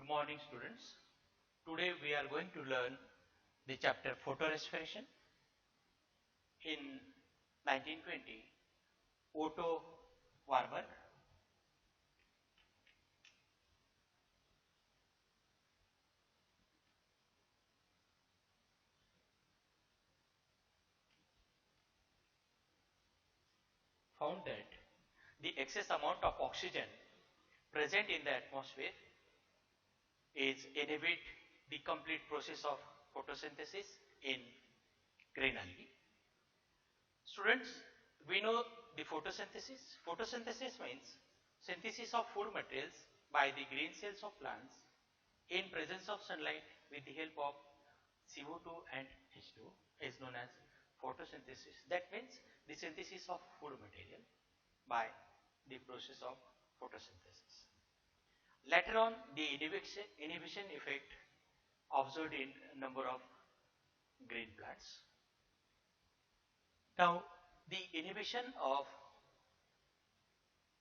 Good morning, students. Today we are going to learn the chapter photorespiration. In 1920, Otto Warburg found that the excess amount of oxygen present in the atmosphere is inhibit the complete process of photosynthesis in green algae. Students, we know the photosynthesis. Photosynthesis means synthesis of food materials by the green cells of plants in presence of sunlight with the help of CO2 and H2 is known as photosynthesis. That means the synthesis of food material by the process of photosynthesis. Later on, the inhibition effect observed in a number of green plants. Now, the inhibition of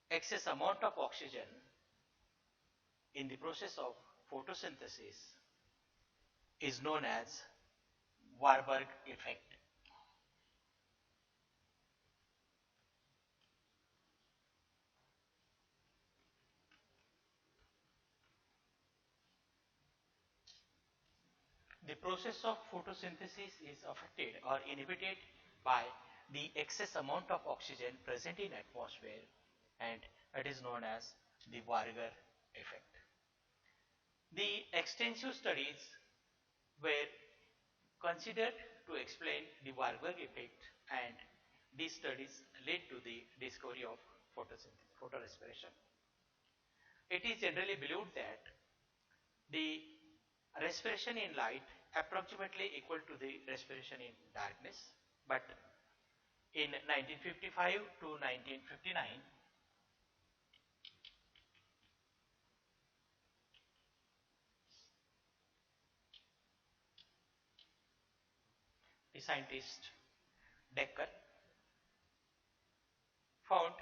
excess amount of oxygen in the process of photosynthesis is known as Warburg effect. The process of photosynthesis is affected or inhibited by the excess amount of oxygen present in atmosphere, and it is known as the Warburg effect. The extensive studies were considered to explain the Warburg effect, and these studies led to the discovery of photorespiration. It is generally believed that the respiration in light approximately equal to the respiration in darkness, but in 1955 to 1959, the scientist Decker found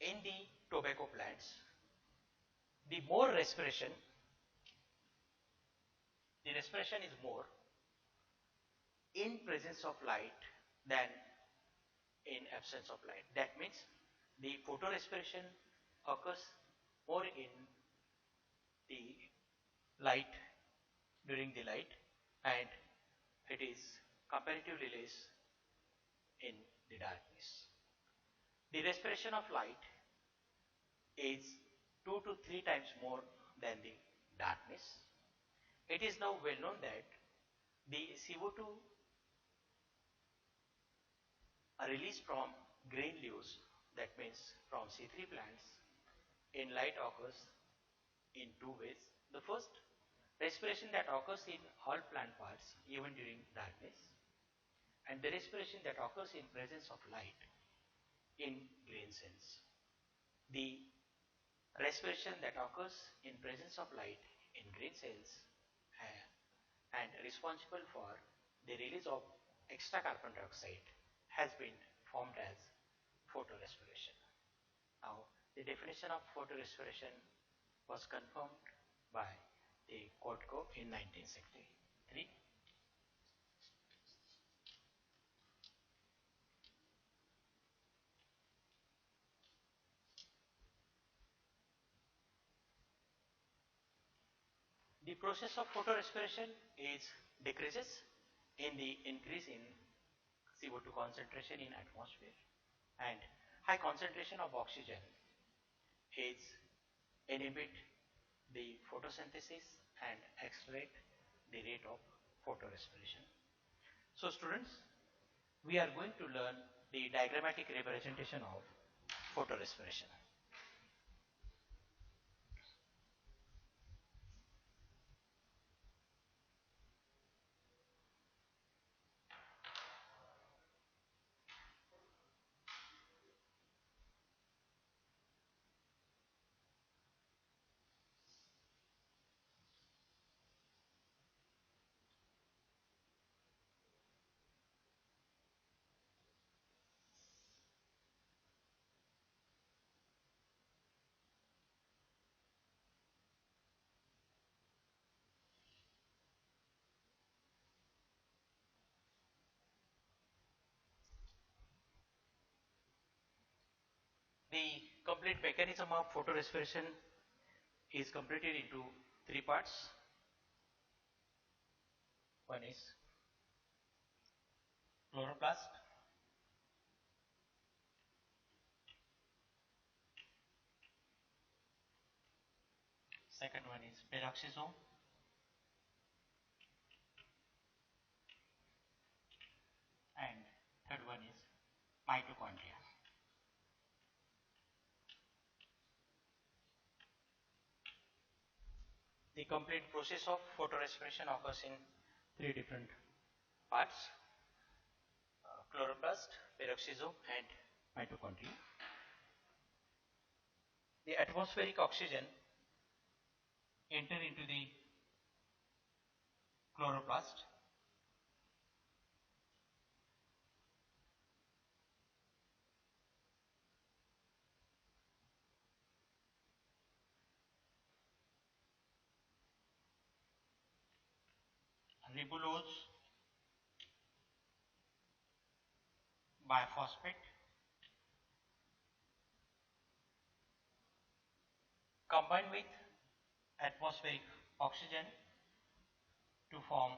in the tobacco plants the more respiration, the respiration is more in presence of light than in absence of light. That means the photorespiration occurs more in the light, during the light, and it is comparatively less in the darkness. The respiration of light is 2 to 3 times more than the darkness. It is now well known that the CO2 released from green leaves, that means from C3 plants, in light occurs in two ways. The first, respiration that occurs in all plant parts even during darkness, and the respiration that occurs in presence of light in green cells. The respiration that occurs in presence of light in green cells and responsible for the release of extra carbon dioxide has been formed as photorespiration. Now, the definition of photorespiration was confirmed by the Kotko in 1963. The process of photorespiration is decreases in the increase in CO2 concentration in atmosphere, and high concentration of oxygen is inhibit the photosynthesis and accelerate the rate of photorespiration. So students, we are going to learn the diagrammatic representation of photorespiration. The complete mechanism of photorespiration is completed into three parts. One is chloroplast, second one is peroxisome, and third one is mitochondria. The complete process of photorespiration occurs in three different parts: chloroplast, peroxisome, and mitochondria. The atmospheric oxygen enter into the chloroplast, ribulose, biphosphate, combine with atmospheric oxygen to form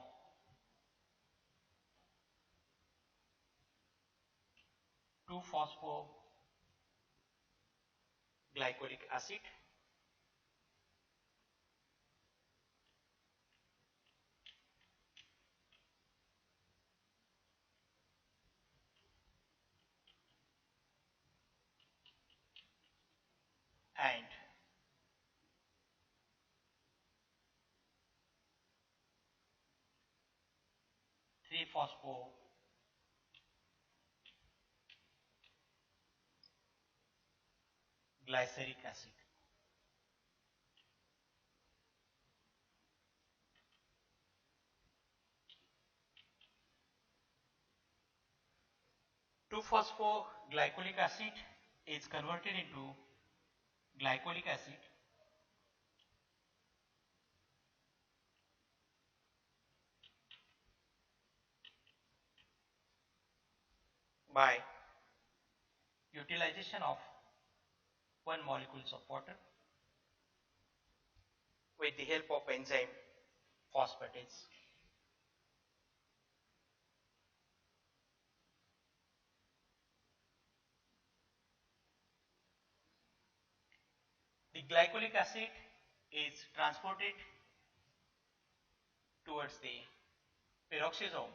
2-phosphoglycolic acid, and 3-phosphoglyceric acid. Two phosphoglycolic acid is converted into glycolic acid by utilization of 1 molecules of water with the help of enzyme phosphatase. The glycolic acid is transported towards the peroxisome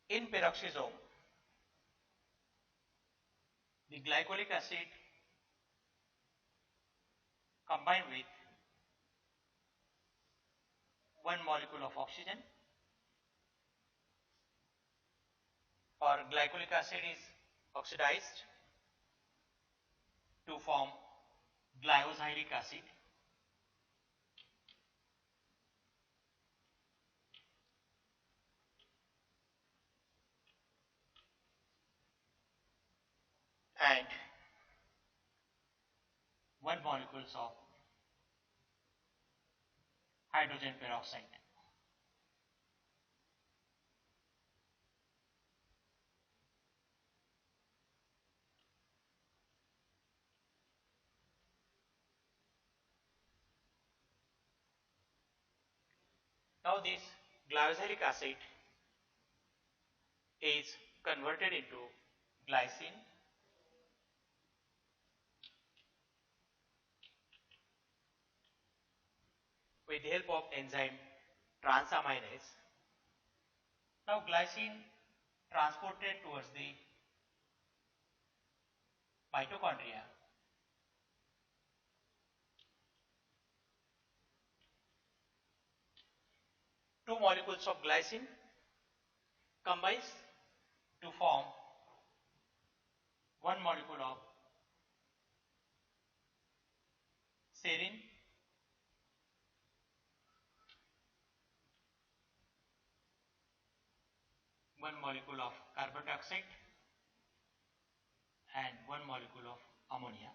in peroxisome. The glycolic acid combined with 1 molecule of oxygen, or glycolic acid is oxidized to form glyoxylic acid, and 1 molecules of hydrogen peroxide. Now this glyoxylic acid is converted into glycine with the help of enzyme transaminase. Now glycine transported towards the mitochondria, two molecules of glycine combines to form 1 molecule of serine, one molecule of carbon dioxide, and 1 molecule of ammonia.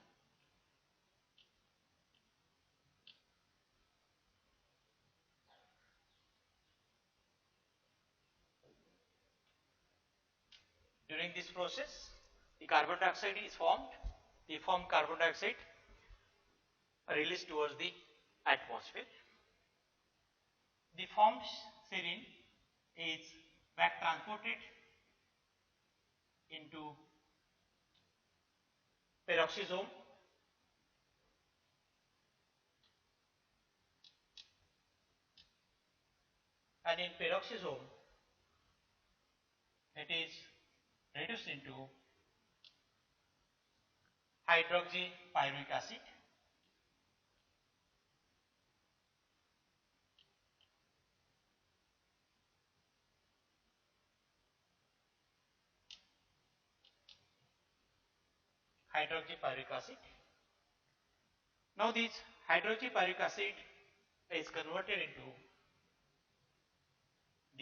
During this process, the carbon dioxide is formed. The formed carbon dioxide released towards the atmosphere. The formed serine is back transported into peroxisome, and in peroxisome it is reduced into hydroxypyruvic acid. Hydroxypyruvic acid. Now this hydroxypyruvic acid is converted into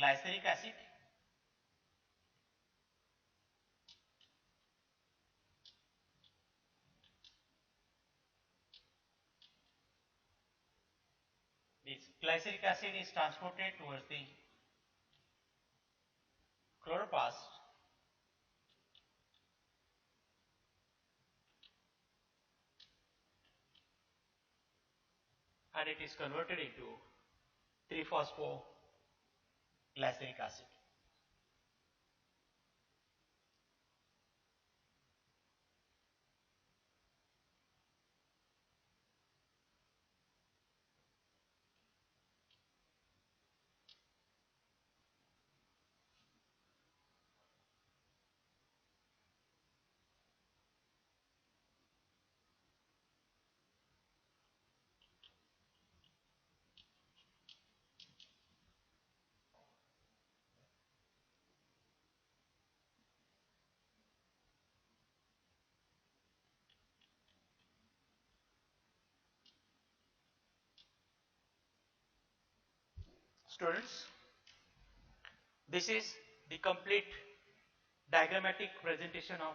glyceric acid, this glyceric acid is transported towards the chloroplast, and it is converted into 3-phosphoglyceric acid. Students, this is the complete diagrammatic presentation of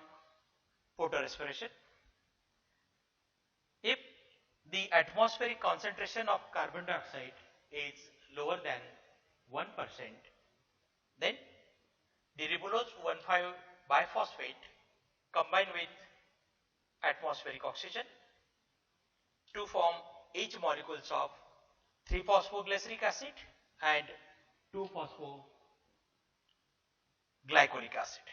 photorespiration. If the atmospheric concentration of carbon dioxide is lower than 1%, then the ribulose 1,5 biphosphate combined with atmospheric oxygen to form each molecules of 3-phosphoglyceric acid and 2-phosphoglycolic acid.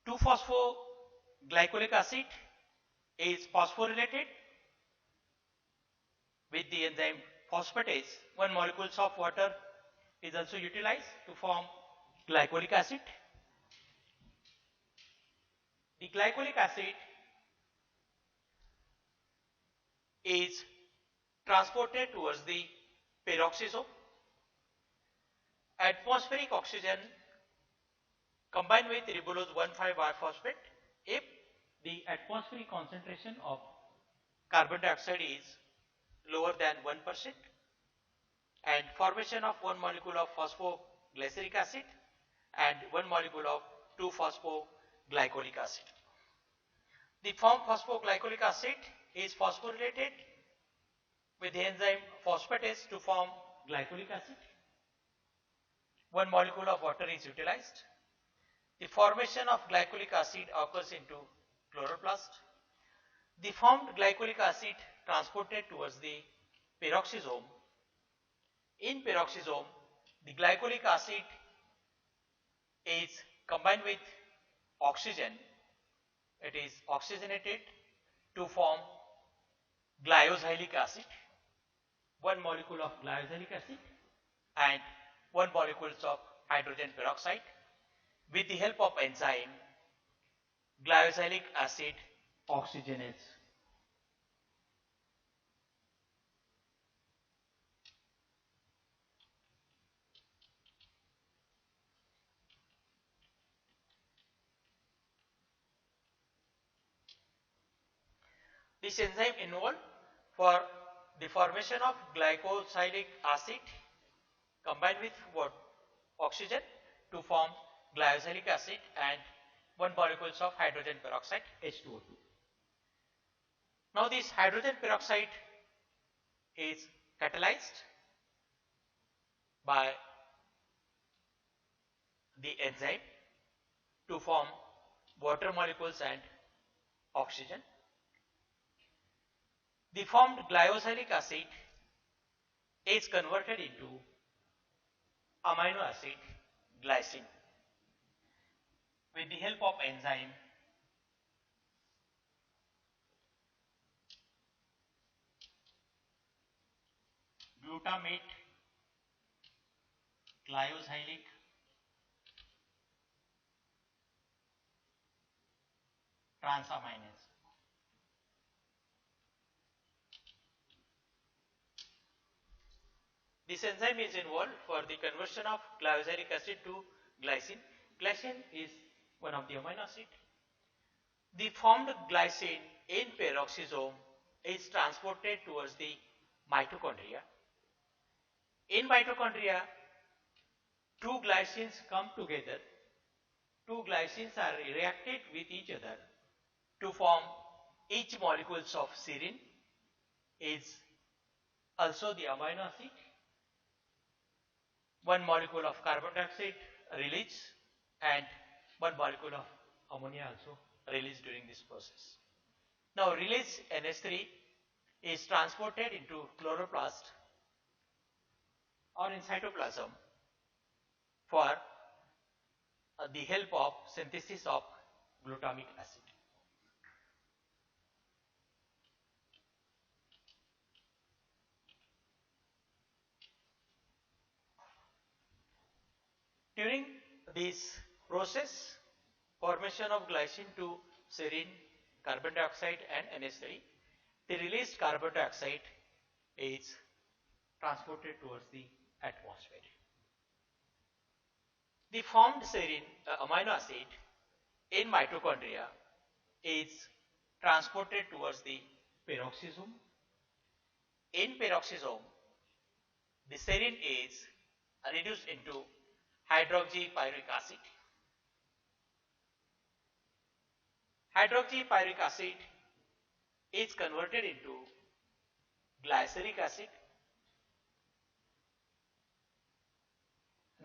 2-phosphoglycolic acid is phosphorylated with the enzyme phosphatase. 1 molecules of water is also utilized to form glycolic acid. The glycolic acid is transported towards the peroxisome. Atmospheric oxygen combined with ribulose 1,5 biphosphate. If the atmospheric concentration of carbon dioxide is lower than 1% and formation of 1 molecule of phosphoglyceric acid and 1 molecule of 2-phosphoglycolic acid. The formed phosphoglycolic acid is phosphorylated with the enzyme phosphatase to form glycolic acid. 1 molecule of water is utilized. The formation of glycolic acid occurs into chloroplast. The formed glycolic acid transported towards the peroxisome. In peroxisome, the glycolic acid is combined with oxygen. It is oxygenated to form glyoxylic acid. 1 molecule of glyoxylic acid and 1 molecule of hydrogen peroxide. With the help of enzyme, glyoxylic acid oxygenates. This enzyme involved for the formation of glycosylic acid combined with what? Oxygen to form glyoxylic acid and 1 molecules of hydrogen peroxide H2O2. Now this hydrogen peroxide is catalyzed by the enzyme to form water molecules and oxygen. The formed glyoxylic acid is converted into amino acid glycine with the help of enzyme glutamate glyoxylic transaminase. This enzyme is involved for the conversion of glyoxylic acid to glycine. Glycine is one of the amino acid. The formed glycine in peroxisome is transported towards the mitochondria. In mitochondria, two glycines come together. Two glycines are reacted with each other to form each molecules of serine is also the amino acid. One molecule of carbon dioxide released and one molecule of ammonia also released during this process. Now released NH3 is transported into chloroplast or in cytoplasm for the help of synthesis of glutamic acid. During this process, formation of glycine to serine, carbon dioxide and NH3, the released carbon dioxide is transported towards the atmosphere. The formed serine amino acid in mitochondria is transported towards the peroxisome. In peroxisome, the serine is reduced into hydroxypyruvic acid. Hydroxypyruvic acid is converted into glyceric acid.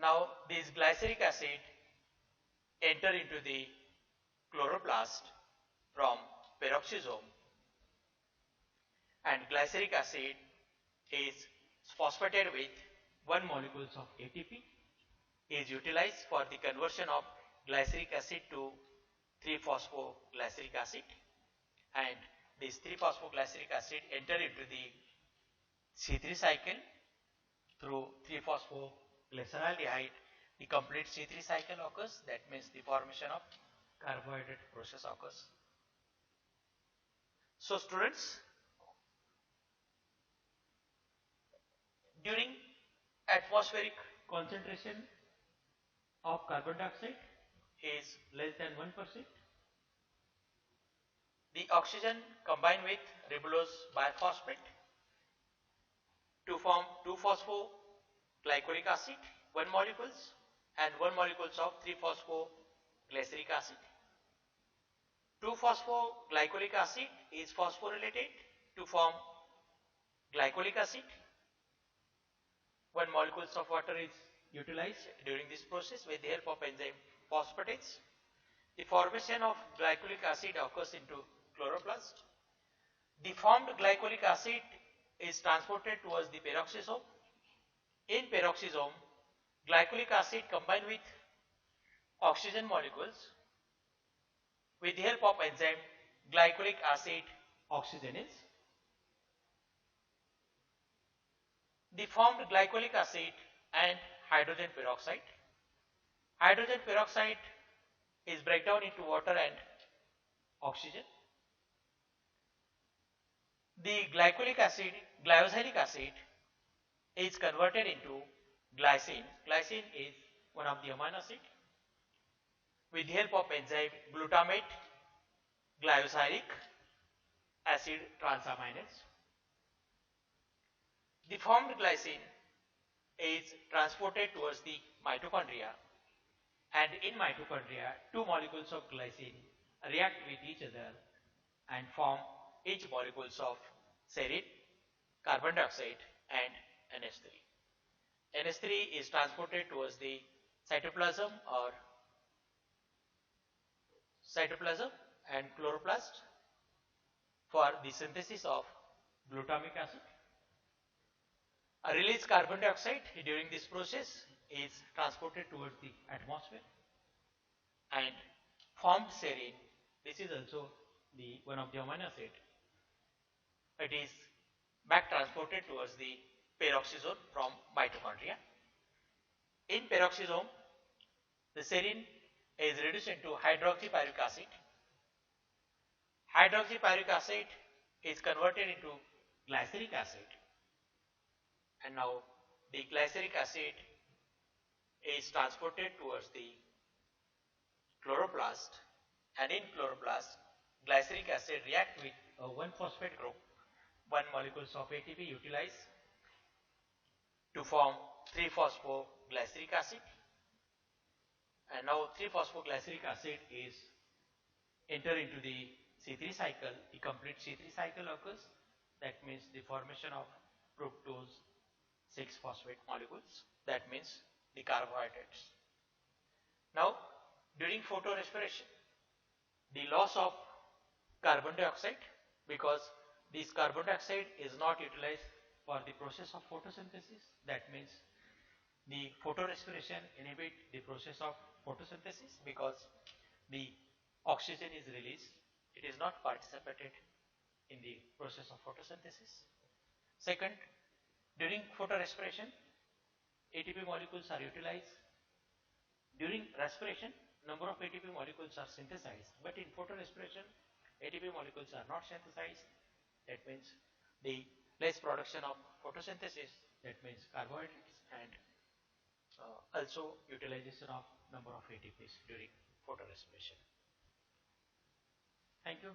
Now this glyceric acid enter into the chloroplast from peroxisome, and glyceric acid is phosphated with one molecules of ATP, is utilized for the conversion of glyceric acid to 3-phosphoglyceric acid, and this 3-phosphoglyceric acid enter into the C3 cycle through 3-phosphoglyceraldehyde. The complete C3 cycle occurs, that means the formation of carbohydrate process occurs. So students, during atmospheric concentration of carbon dioxide is less than 1%, the oxygen combined with ribulose biphosphate to form 2-phosphoglycolic acid, 1 molecules, and 1 molecules of 3-phosphoglyceric acid. 2-phosphoglycolic acid is phosphorylated to form glycolic acid. 1 molecules of water is utilized during this process with the help of enzyme phosphatase. The formation of glycolic acid occurs into chloroplast. The formed glycolic acid is transported towards the peroxisome. In peroxisome, glycolic acid combined with oxygen molecules with the help of enzyme glycolic acid oxygenase. The formed glycolic acid and hydrogen peroxide. Hydrogen peroxide is breakdown into water and oxygen. The glycolic acid, glyoxylic acid is converted into glycine. Glycine is one of the amino acid with the help of enzyme glutamate glyoxylic acid transaminase. The formed glycine is transported towards the mitochondria, and in mitochondria 2 molecules of glycine react with each other and form each molecules of serine, carbon dioxide and NH3. NH3 is transported towards the cytoplasm or cytoplasm and chloroplast for the synthesis of glutamic acid. A released carbon dioxide during this process is transported towards the atmosphere and formed serine. This is also the one of the amino acid. It is back transported towards the peroxisome from mitochondria. In peroxisome, the serine is reduced into hydroxypyruvic acid. Hydroxypyruvic acid is converted into glyceric acid, and now the glyceric acid is transported towards the chloroplast, and in chloroplast glyceric acid react with a 1-phosphate group. 1 molecules of ATP utilized to form 3-phosphoglyceric acid, and now 3-phosphoglyceric acid is enter into the C3 cycle. The complete C3 cycle occurs. That means the formation of fructose 6-phosphate molecules. That means the carbohydrates. Now during photorespiration, the loss of carbon dioxide, because this carbon dioxide is not utilized for the process of photosynthesis. That means the photorespiration inhibit the process of photosynthesis because the oxygen is released. It is not participated in the process of photosynthesis. Second, during photorespiration, ATP molecules are utilized. During respiration, number of ATP molecules are synthesized, but in photorespiration, ATP molecules are not synthesized. That means the less production of photosynthesis, that means carbohydrates, and also utilization of number of ATPs during photorespiration. Thank you.